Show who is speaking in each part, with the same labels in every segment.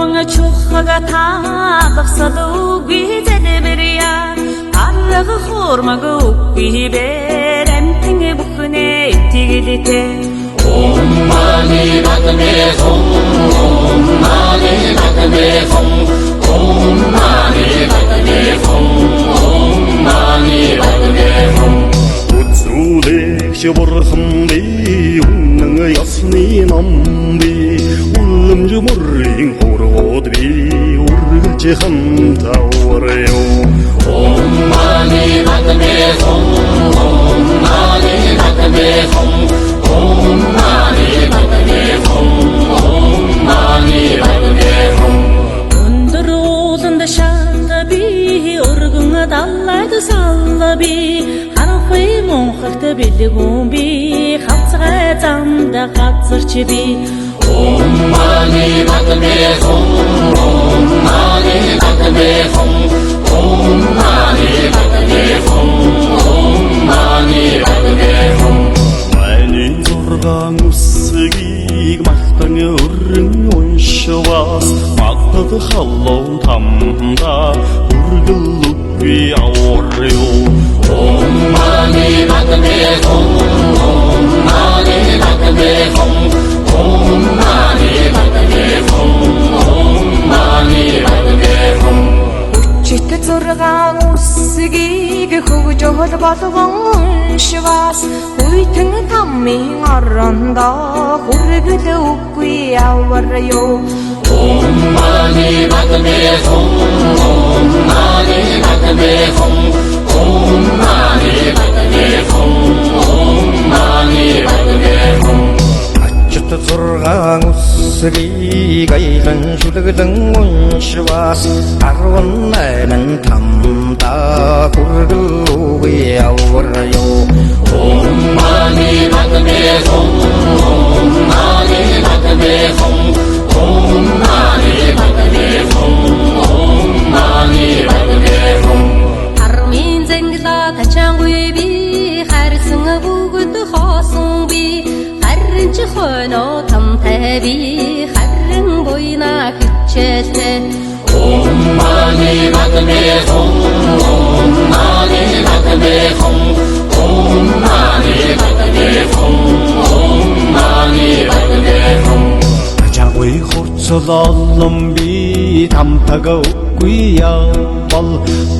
Speaker 1: Урган чухага таалгасалуги зэдбэрия арга хормагуги берэмтэн бүхнэ итгэлтэй
Speaker 2: Om mani padme hum Om mani padme hum Om mani padme hum Om mani padme hum
Speaker 3: Үзүүлэгч бурхан би үнэн ёсны ном би улмж мөрийн хоргод би үргэлж хамтаврё
Speaker 2: Om mani padme hum Om mani padme hum Om mani padme hum Om mani padme hum
Speaker 1: өндөр ууланд шаалга би өргөн даллайд салла би харахуй монхогт бэлгүүн би хавцгай замда газарч би
Speaker 2: Om mani padme hum Om mani padme hum Om mani padme hum Om mani padme hum
Speaker 3: Миний зургаан үсгийг мартан өрн уншвас магтад халуун тамда үргэл үгүй аврё
Speaker 2: Om mani padme hum Om mani padme hum Om mani padme hum Om mani padme hum
Speaker 4: Чит зургаан үсгийг хөгжөөл болгон уншвас хүйтэн таммын орондоо хүргэл үгүй аварё
Speaker 2: Om mani padme hum Om mani padme hum Om mani padme hum Om mani padme hum
Speaker 5: Ачт зургаан үсгийг айлан шүлгэлэн уншвас 18 тамда хүргэл үгүй аврё
Speaker 2: Om mani padme hum Om mani padme hum Om mani padme hum Om mani padme hum
Speaker 1: Хармын зэнгла тачаангүй би харсан бүгд хоосон би харин ч хойно тамтай би харин буйна хичээлтэй
Speaker 2: Om mani padme hum Om mani padme hum Om mani padme hum Om mani padme hum
Speaker 3: Жаггүй хурцлолон би тамтага үгүй явбал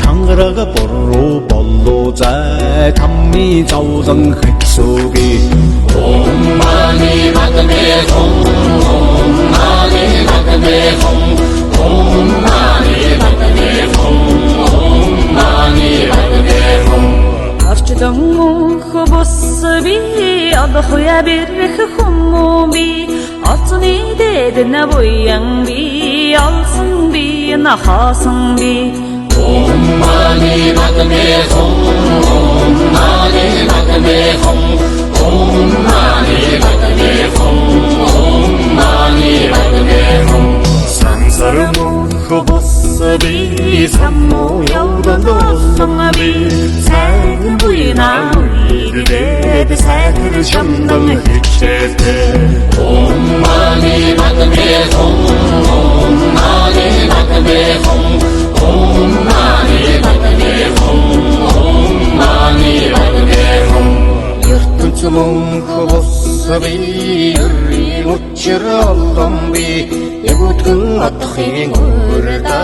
Speaker 3: тангараг боруу боллоо зай тамми завлан хэцүүги
Speaker 2: Om mani padme hum Om mani padme hum Om mani padme hum Om mani padme hum
Speaker 1: орчдон мөнх бус би одохуя бирх хүмүүн би олцны дэд на буян би олсон би на хоосон би
Speaker 2: Om mani padme hum Om mani padme hum Om mani padme hum Om mani padme hum
Speaker 3: Сансар мөнх бос би самуу явдан болсон би сайн буйна үедэд сайхэр шамдан хичээтэй
Speaker 2: Om mani padme hum Om mani padme hum Om mani padme hum Om mani padme hum
Speaker 5: ертөнц мөнх бус би өрийн учир олдон би ягүтгэн отхын өрдө